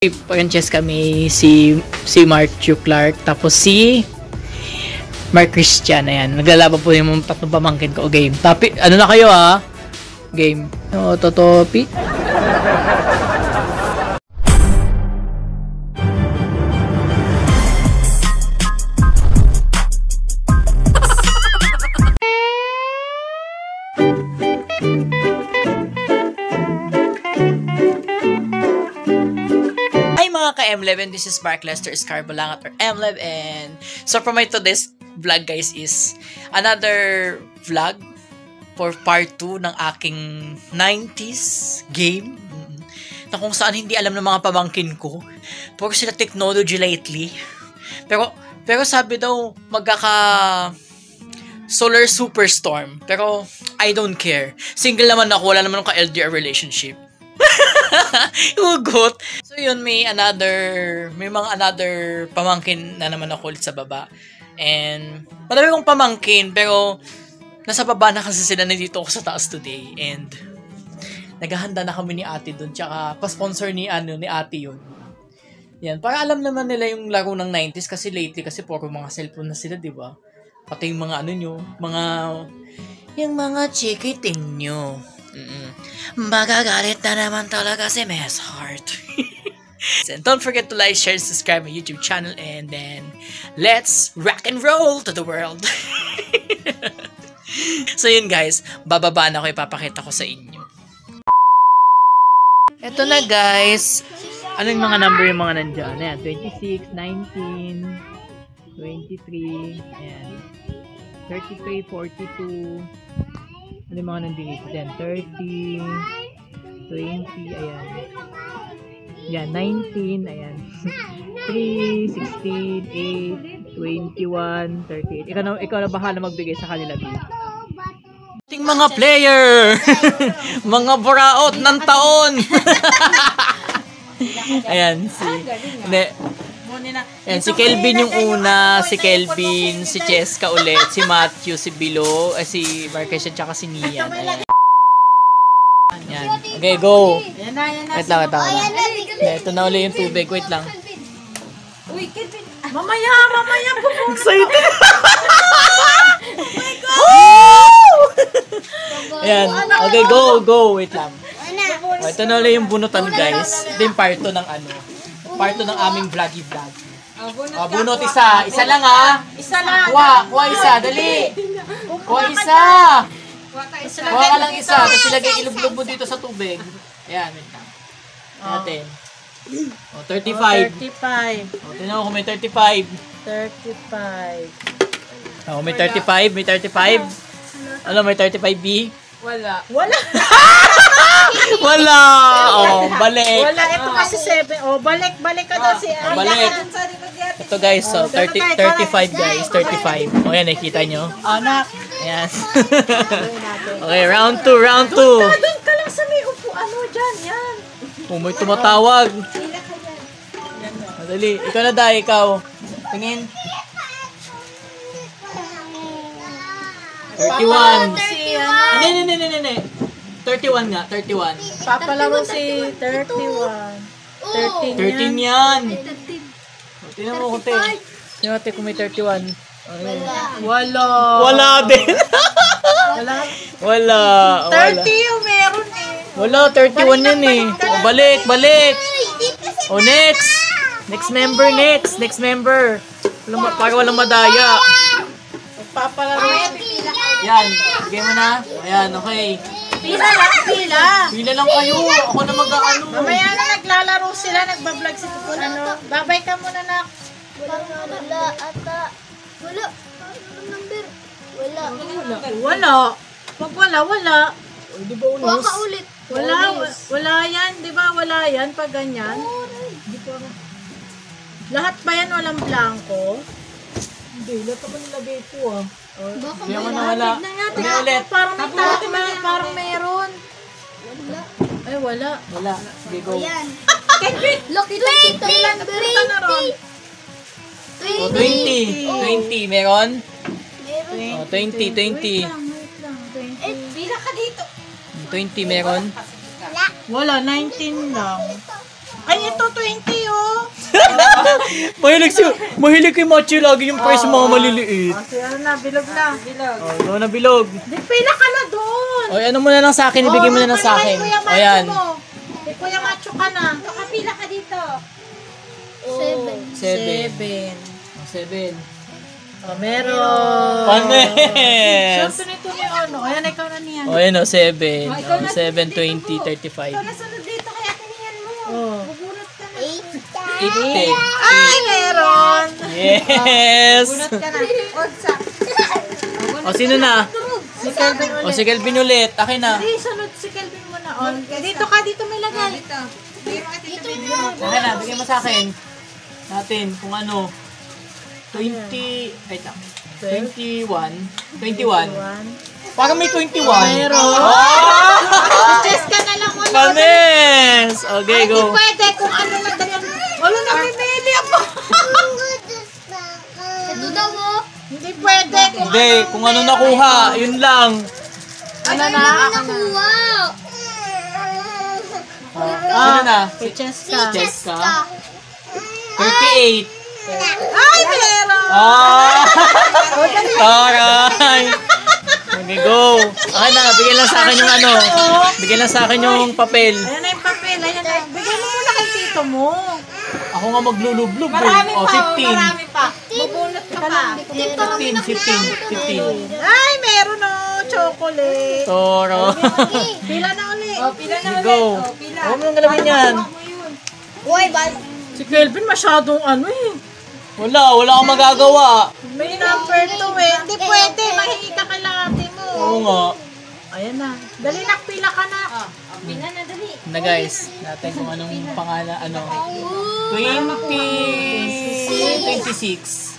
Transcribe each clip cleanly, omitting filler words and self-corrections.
Pag-chess kami si Matthew Clark, tapos si Mark Christian. Ayan, naglalaban po yung tatlong pamangkin ko. Game. Tapi, ano na kayo ha? Game. O, totopi. M11, this is Mark Lester Escarbolangat or M11, and so for my today's vlog guys is another vlog for part 2 ng aking 90s game na kung saan hindi alam ng mga pamangkin ko. Puro sila technology lately. Pero sabi daw magkaka solar superstorm. Pero I don't care. Single naman ako, wala naman akong ka-LDR relationship. Hugot. So yun, may mga another pamangkin na naman ako ulit sa baba. And madami kong pamangkin, pero nasa baba na kasi sila, nandito ako sa taas today. And naghahanda na kami ni ate dun, tsaka pa-sponsor ni ate yun. Yan, para alam naman nila yung laro ng 90s, kasi lately kasi puro mga cellphone na sila, diba? Pati yung mga yung mga chikiting nyo. Magagalit na naman talaga si Miss Heart. And don't forget to like, share, subscribe my YouTube channel, and then let's rock and roll to the world. So yun guys, bababa na ako, ipapakita ko sa inyo. Eto na guys. Ano yung mga number yung mga nandyan? Ayan, 26, 19, 23, ayan, 33, 42, ano yung mga nandito? 30, 20, ayan. Yan, 19, ayan. 3, 16, 8, 21, 38. Ikaw na bahala magbigay sa kanila, B. Ating mga player! Mga buraot ng taon! Ayan, si Kelvin yung una, si Kelvin, si Cheska ulit, si Matthew, si Bilo, si Marquez, tsaka si Nian. Ayan. Ayan. Okay, go. Wait lang. Ito na ulit yung tubig. Wait lang. Uy, Kelvin. Mamaya. Excited. Ayan. Okay, go. Wait lang. Ito na ulit yung bunutan, guys. Ito yung parto ng parto ng aming vlog. Bunot isa. Isa lang ha. Isa lang. Kuha isa. Dali. Kuha isa. Kuha ka lang isa. Kasi lagay ilog-log mo dito sa tubig. Ayan. Wait lang. Natin. 35. 35. Tingnan mo kung may 35. 35. May 35. May 35. Ano, may 35B? Wala. Wala. Balik. Wala, ito kasi 7. Balik ka daw si Balik. Ito guys, 35 guys, 35. Yan, nakikita nyo? Anak. Ayan. Okay, round 2. Doon ka lang sa may upuan mo dyan, yan. May tumatawag. Madali. Ikaw na dahil, ikaw. Tingin. 31. Hindi. 31 nga, 31. Papalaro si 31. 13 yan. Tingnan mo kunti. Tingnan natin kung may 31. Wala din. Wala. 30 yung meron eh. Wala, 31 yan eh. Balik. Next. Next member. Para walang madaya. Papalaro. Yan, bigay mo na. Ayan, okay. Pila lang kayo. Ako na mag-ano. Mamaya na naglalaro sila, nagbablog si Tukul. Babay ka muna na. Wala ata. Wala. Number. Wala. Pag wala. Di ba unos? Kuha ka ulit. Wala yan. Di ba wala yan pag ganyan? Lahat ba yan walang blanco? Hindi, lahat naman nilagay ko ah. Baka Hindi ako may nawala. Hindi ulit. Parang meron. wala. Ay, wala. Sige, go. Ayan. Lucky 20. 20. Meron? Meron. 20. Wait lang. Bila ka dito. 20 meron? Wala, 19 lang. Ay, ito 20 Mahilig kay Machi lagi yung price mga maliliit. Kasi ano na, bilog na. Bilog. Oh, doon na bilog. Di, pila ka na doon. O, ano mo na lang sa akin, ibigay mo na lang sa akin. Kuya O, yan. Kuya Macho ka na. Nakapila ka dito. 7. 7. Oh, meron. Panes! Siyempre nito ni ano. Ayan, ikaw na niyan. O, yan o, 7. 7, 20, 35. Ikaw nasunod dito kaya tingnan mo. Oh. Bubunot ka na. 80. Ay, meron. Yes! Bunot ka na. Orsa. O, sino na? Si Kelvin O, ulit. si Kelvin ulit. Akin na. Hindi, sunod si Kelvin mo na. Oh, dito ka, dito may lagay. Dito. Akin na, bigyan mo sa akin. Natin, kung ano. 20, wait lang. 21. Parang may 21. Meron. Oh! Chess ka na lang ulit. Panes! Okay, Hindi go. pwede kung ano madali. Wala na pipili ako. Ito daw mo. Hindi pwede kung Hindi, kung ano nakuha, yun lang. ano na. Nakuha. Sino na? Si chess ka. Chess ka? 38. Ay, meron. Ah! Taray! Okay, go. Akin na, bigyan lang sa akin yung ano. Bigyan lang sa akin yung papel. Ayan na yung papel. Ayan na. Bigyan mo muna kay tito mo. Ako nga maglulublog. Marami Oh, pa. 15. Marami pa. Bubunot ka pa. 15. Ay, meron chocolate. Toro. Pila na ulit. Pila na Go. Huwag mo nang galawin yan. Uy, bal. Si Kelvin masyadong ano eh. Wala akong magagawa. May number 2 eh. Hindi pwede. Mahingi ka kay ate mo. Oo nga. Ayan na. Dali na, pila ka na. Pila na dali. Na guys, natin kung anong pangalan, ano. 26.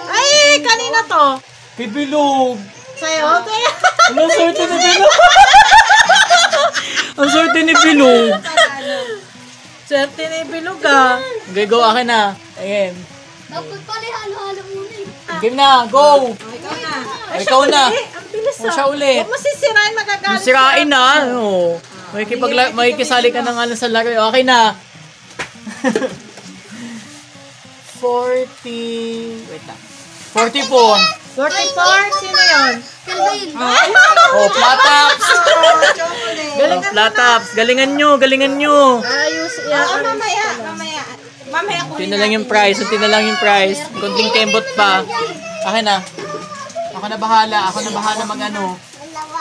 Ay, kanina to. Kay Bilog. Sa'yo, kaya. Ang swerte ni Bilog. Ang swerte ni Bilog. Swerte na yung bilog ah. Okay, go. Akin na. Ayan. Dapat pala halo-halo muna eh. Game na. Go. Ay, Ikaw na. Ang bilis O, siya ulit. Huwag mo sisirain, magagalit. Sirain na. Ano. Makikisali ka ng ano sa laro. Okay na. 40. Wait lang. 44. 44, sino yun? Kelvin. Oh, plataps. Galing Oh, plataps. Galingan nyo. Ayos, yan. Mamaya ko. Unti na lang yung price. Kunting kembot pa. Akin na. Ako na bahala mag-ano.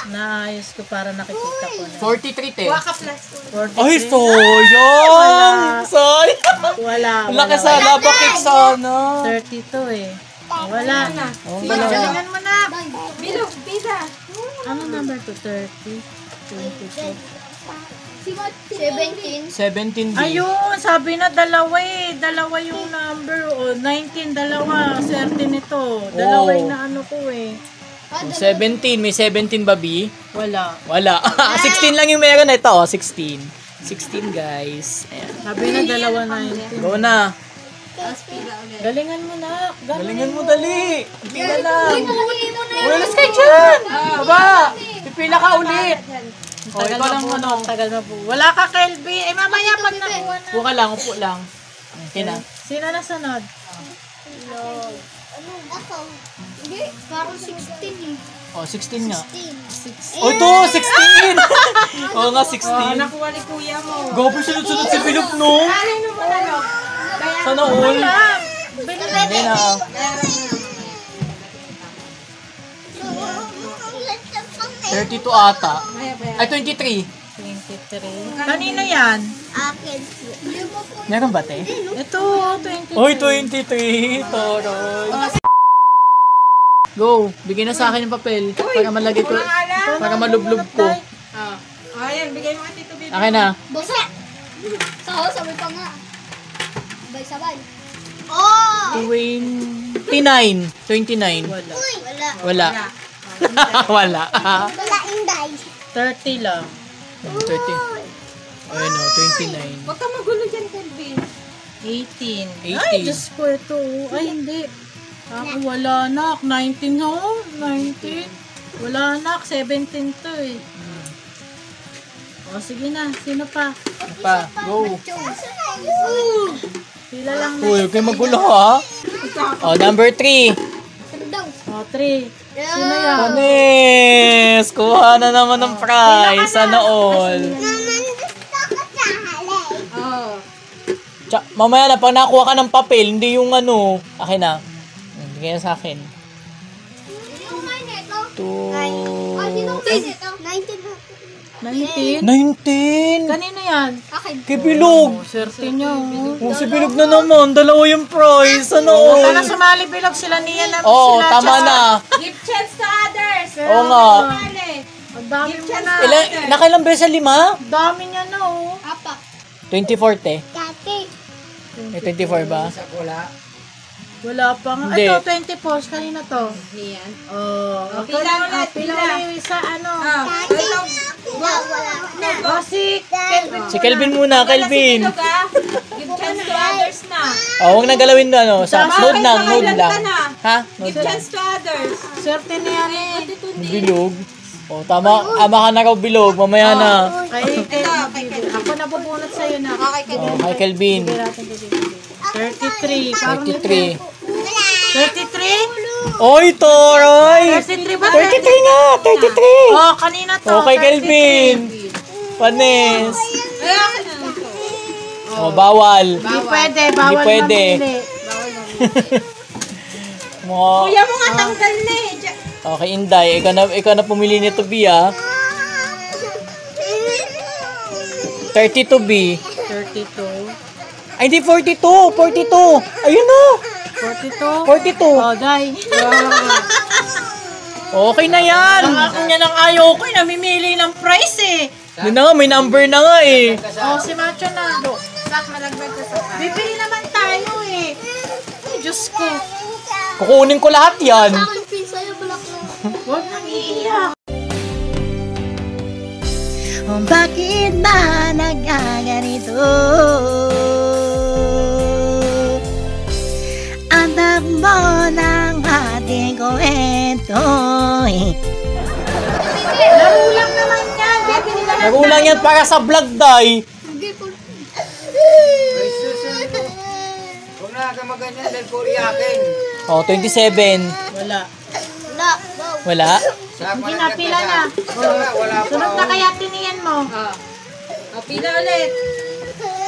Naayos ko para nakikita ko na. 43 te. 43. Ay, sayang! Wala. Ang laki sa lava cake sana. 32 eh. Wala. Oh, Sige, wala. galingan mo na. Bilog, pizza. Ano number to? 30? 22. 17. 17 din. Ayun, sabi na dalawa eh. Dalawa yung number. O, 19, dalawa. Swerte nito. Dalawa yung naano ko eh. 17. May 17 ba, B? Wala. Wala. 16 lang yung meron. Ito, 16. 16, guys. Ayan. Sabi na dalawa 19. Go na. Galingan mo na. Galingan mo, dali. Hindi na lang. Nalagay mo na Uy, alas kayo dyan. Baba. Pipila ka ulit. O, Tagal ikaw na lang po. ano. Tagal na po. Wala ka, Kelby. Eh, mamaya pag nakuha na. Upo ka lang, upo lang. Okay na. Sino na sunod? Ano? Ako. Hindi, parang 16 eh. O, 16 nga. 16. O, ito, 16. Oo nga, 16. Nakuha ni kuya mo. Gopo, sunod-sunod si Pilip, no? Sana all. Hindi na. $32 ata. Ay, 23. 23. Kanino yan? Akin. Hindi mo po. Meron ba, te? Ito, 23. Oy, 23. Toroy. Go. Bigyan na sa akin yung papel. Para malagay ko. Para malublob ko. Ayan, bigay mo kay Tito Bibi. Akin na. Bosa! Sabay pa nga. Sabay-sabay. Oh! 29. 29. Wala. Wala. Wala. Wala. Wala inday. 30 lang. 30. Ayun o, 29. Huwag ka magulo dyan, Kelvin. 18. 18. Ay, Diyos ko ito. Ay, hindi. Ako wala nak. 19 ho. 19. Wala nak. 17 to eh. O, sige na. Sino pa? Ano pa? Go. Pila lang na. Uy, huwag kayo magulo ha. Oh, number 3. O, 3. Sino yan? Panis! Kuha na naman ng prize. Sana all. Oh. Mamaya na, pag nakuha ka ng papel, hindi yung ano. Akin na. Hindi kaya sa akin. 19? 19! Kanino yan? Kay Bilog! Swerte nyo. Oh, si Bilog na naman. Dalawa yung prize. Sana all. Tara, sumali Bilog sila niya na. Oo, tama na. Give chance to others. Oo nga. Ang dami mo na. Nakailang beses sa 5? Ang dami niya na, oh. 24 te. May 24 ba? Wala pa nga. Hindi. Ito, 20 posts. Kanina to. Yan. Oh. Pila ulit, Pila pila. ulit sa ano. Wala. Si Si Kelvin muna, Kelvin. Give chance to others na. Oh, huwag na galawin na, ano. Sa node lang, node lang. Ha? Give chance to others. Swerte na yan eh. Bilog. Oh, tama. Ama ka na raw, Bilog. Mamaya na. Ako nabubunot sa'yo na. Oh, kay Kelvin. 33. Parang 33. 33? Oy, Toroy! 33 ba? 33 nga! 33! Oh, kanina to. Okay, Kelvin. Panis. Oh, bawal. Hindi pwede. Bawal Hindi pwede. mamili. Kuya mo nga tanggal na eh. Okay, Inday. Ikaw na pumili nito, B, ah. 32, B. 32. Ay, hindi, 42. 42. Ayun na. 42? 42. Oh, Day. Okay na yan. Ang ako niya nang ayaw ko, namimili ng price eh. Yun na nga, may number na nga eh. Oh, si Macho na. Bibili naman tayo eh. Ay, Diyos ko. Kukunin ko lahat yan. Huwag nang iiyak. Bakit ba nagkaganito? Ang takbo ng ating kwento. Laro lang naman yan. Bibili na lang. Nagulang yan para sa vlog, Day. Huwag na ka maganyan dahil po iyakin. Oh, 27. Wala. Wala? Hindi na, pila na. Wala pa. Sunod na kaya tiniyan mo. O, pila ulit.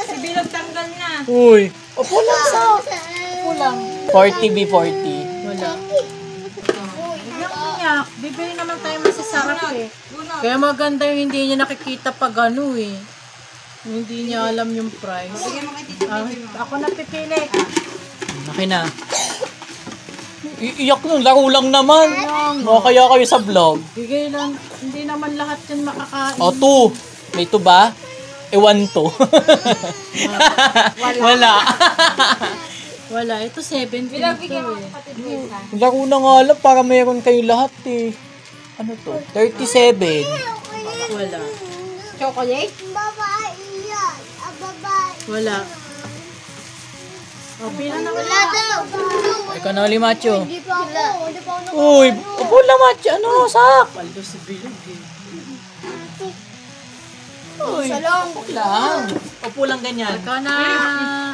Si Bilog tanggal na. Uy. Opo lang sa. Opo lang. 40 B 40. Wala. Yung iyak, bibili naman tayo masasarap eh. Kaya maganda yung hindi niya nakikita pag ano eh. Hindi niya alam yung price. Ako na pipili. Laki na. Iiyak nun. Laro lang naman. O, kaya kayo sa vlog. Bigay lang. Hindi naman lahat yun makakain. O, 2. May 2 ba? 1 to. Wala. Wala. Ito 17 to eh. Laro na nga lang para meron kayo lahat eh. Ano to? 37. Wala. Chocolate? Wala. O, pila na wala. Ikaw na ulit, Macho. Hindi pa ako. Uy, upo lang, Macho. Ano, sak? Paldo si Bilog eh. Uy, upo lang. Upo lang ganyan. Ikaw na,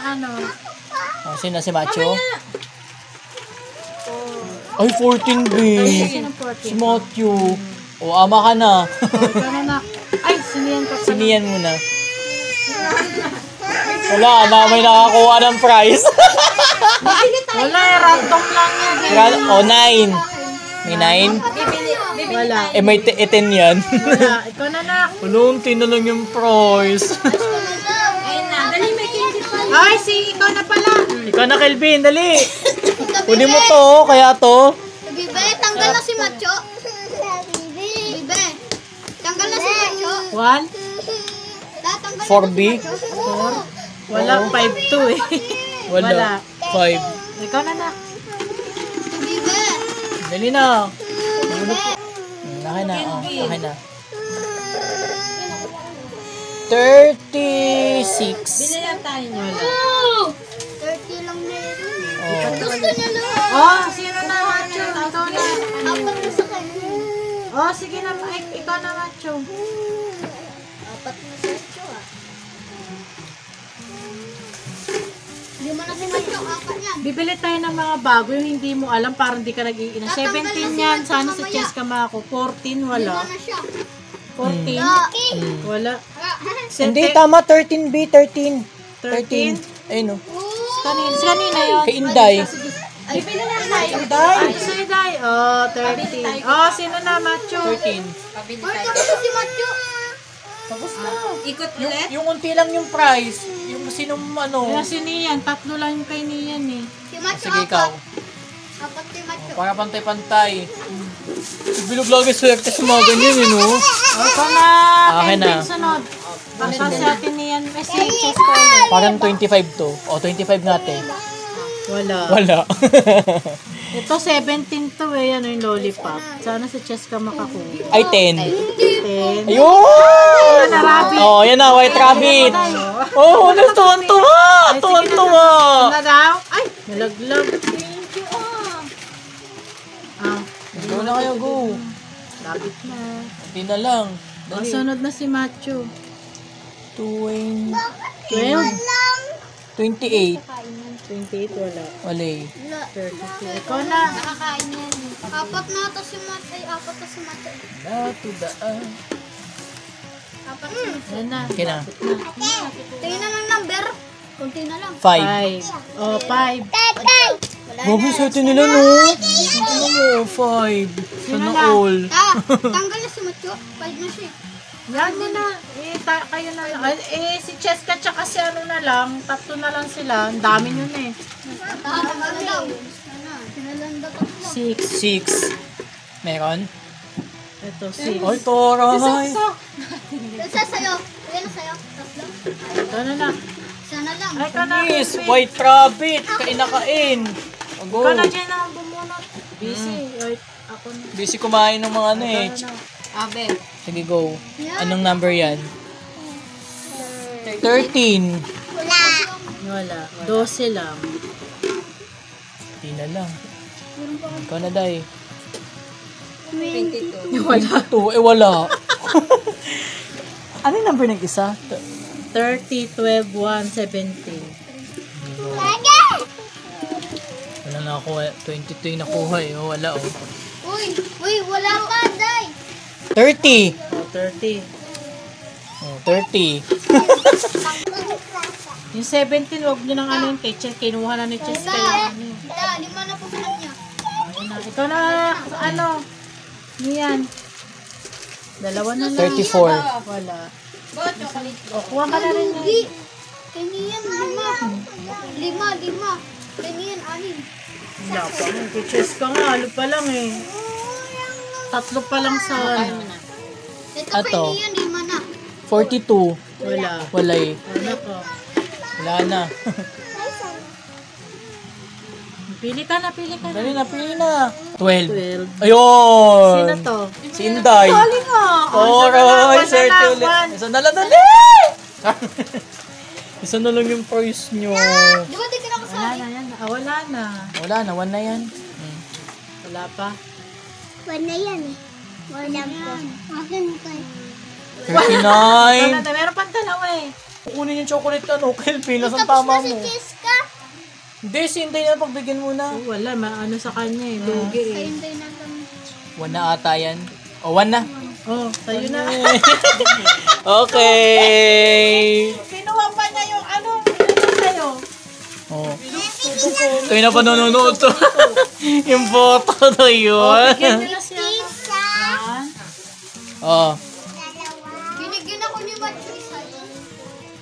ano, Oh, sino si Macho? Ay, 14 B. sino 14? Si Matthew. O, ama ka na. Ikaw na na. Ay, siniyan ko. Siniyan mo na. Wala na, may nakakuha ng prize. Wala, random lang yan. O, 9. May 9? Wala. Eh, may 10 yan. Wala. Ikaw na na. Ulunti na lang yung prize. Ayun na. Dali, may candy pa. Ay, ikaw na pala. Ikaw na, Kelvin. Dali. Kunin mo to, kaya to. Bibe, tanggal na si Macho. Bibe, tanggal na si Macho. 1, Tatanggal 4B. 4. Wala, 5-2 eh. Wala. 5. Ikaw na na. Bibe. Dali na. Okay na. Oh, okay na. 36. Bili lang tayo niya. 30 lang meron. Oh. Gusto niya lang. Oh, sino na, Macho? Ikaw na. Apat na sa kanya. Oh, sige na, ikaw na, Macho. Apat na sa Macho ah. Lima Bibili tayo ng mga bago yung hindi mo alam, parang hindi ka nag-iinom. 17 yan, sana sa chess ka ako. 14, wala. 14, wala. Hindi, tama. 13B, 13. 13? Ayun o. Kanina yun. Kay Inday. Bibili na tayo. Inday? Ay, si Inday. Oh, 13. Oh, sino na, Macho? 13. Si Matyo. Tapos na. Ikot ulit? Yung unti lang yung price. Yung sinong ano. Kaya si Nian, 3 lang yung kay Nian eh. Si Matyo Sige, ikaw. Apat si Matyo. Para pantay-pantay. Bilog lagi swerte sa mga ganyan, no? Ito na. Akin na. Sunod. Basta si atin Nian, si chess ko ulit. Parang 25 to. O, 25 natin. Wala. Wala. Ito 17 to eh, ano yung lollipop. Sana sa chess ka makakuha. Ay, 10. 10. Ayun! Na rabbit. Oh, yan na, white rabbit. Oh, tuwan-tuwa! Tuwan-tuwa! Na daw? Ay, nalaglag. Thank you, ah. Go na kayo, go. Rabbit na. Hindi na lang. Oh, sunod na si Macho. 12. 12? 28. 28, wala. Wala eh. 32. Ikaw na. Nakakain yan. Apat na to si Matyo. Ay, apat to si Matyo. Natudaan. Apat. Yan na. Okay na. Tingnan na ng number. Kunti na lang. 5. 5. Oh, 5. Bago sa atin nila, no? Ano mo? 5. Sana all. Tanggal na si Matyo. 5 na siya. Yan mo na. Kayo na lang. Si Cheska tsaka si ano na lang. 3 na lang sila. Ang dami yun eh. Tanggal na lang. Sinalanda ko lang. 6. Meron? Ito, 6. Ay, toray. Isa sa'yo. Ilan na sa'yo? Tatlo. Ito na na. Isa na lang. Ay, ikaw na. Yes, white rabbit. Kain na kain. Go. Ikaw na dyan ang bumunot. Busy. Ay, ako na. Busy kumain ng mga ano eh. Abe. Sige, go. Anong number yan? 13. Wala. 12 lang. Hindi na lang. Ikaw na, Day. 22. Wala. 2. Eh, wala. Ano yung number ng isa? 30, 12, 1, 17. Wala na ako. 22 yung nakuha eh. Oh, wala oh. Uy, wala pa, Day. 30. Oh, 30. Oh, 30. Yung 17, wag nyo nang ano yung teacher. Kinuha na ni Cheska yung ano. Da, 5 na po sa kanya. Ayun na. Ikaw na, ano? Yan. 2 na lang. 34. Wala. O, kuha ka na rin Hindi. eh. Kay Nian, 5. 5. Kay Nian, 6. Wala pa. Kay Cheska nga, ano pa lang eh. 3 pa lang sa ano. Ito Ato. kay Nian, 5 na. 42. Wala. Wala eh. Ano ko? Wala na. Pili ka na, pili ka na. Dali na, pili na. 12. 12. Ayun. Sino to? Si Inday. Galing nga. Alright, Isa sir, na lang, ulit. Isa na lang, dali! Isa na lang yung price nyo. Di ba di ka na Wala kasali? na yan. Wala na. Wala na, 1 na yan. Wala pa. Wala yan eh. Wala po. Akin ka. 39. Wala na. Meron pang 2 eh. Kukunin yung chocolate ano, Kelvin. Nasaan tama mo? Cheska. Hindi, si Inday na pagbigyan mo na. Oh, wala. Ano sa kanya eh. Lugi eh. Hindi na lang. 1 na ata yan. O, 1 na. Oh, sa'yo na. Okay. Kinuha pa niya yung ano. Ano sa'yo? Oh. Kayo na pa nanonood to. Yung photo na yun. Bigyan niyo na siya. Yan. Oh. Binigyan ako ni Matthew isa.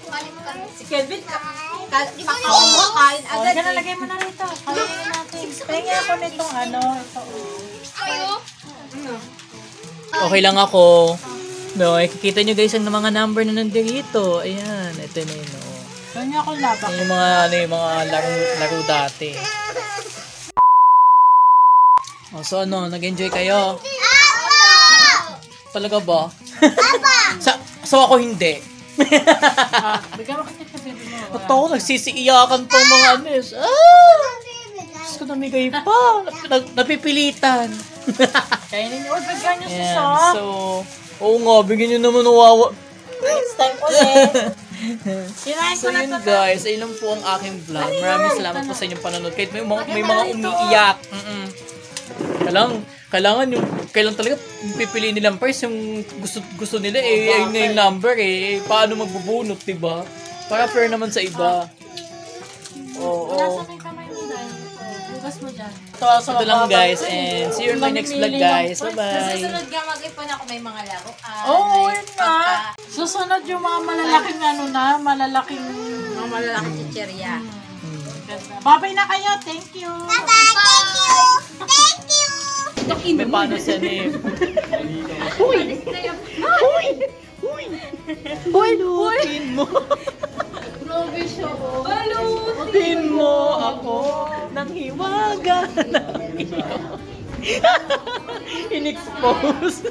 Palit ka. Si Kelvin, Di ba pakaon mo, kain Oh, agad. yan, lagay mo na rito. Kainin natin. Pahingi ako nitong ano. Ito. kayo? Okay lang ako. No, kikita nyo guys ang mga number na nandito. Ayan, ito na yun. Oh. Kanya ako labak. Yung mga laro dati. Oh, so ano, nag-enjoy kayo? Talaga ba? So ako hindi. Bigyan mo kanya sa baby mo. At ako nagsisiiyakan tong mga anes. Diyos ko namigay pa. Napipilitan. Kainin niyo. Bigyan niyo si Ayan, Sok. so, oo nga, bigyan nyo naman nawawa. Next time ulit. Kinain So ko na yun to. guys, ayun lang po ang aking vlog. Maraming salamat po sa inyong panonood. Kahit may mga umiiyak. Kailangan talaga pipiliin nilang price yung gusto nila ayun na yung number paano magbubunot, diba? Para fair naman sa iba. Oo. Nasa may kamay mo dahil. Bukas mo dyan. Ito lang guys, and see you in my next vlog guys. Bye-bye. Susunod ka mag-ipon ako may mga laro. Oo, yun nga. Susunod yung mga malalaking malalaking... Mga malalaking chichirya. Babay na kayo. Thank you. May paano siya ni... Balutin mo. Balutin mo ako ng hiwaga ng iyo. In-expose.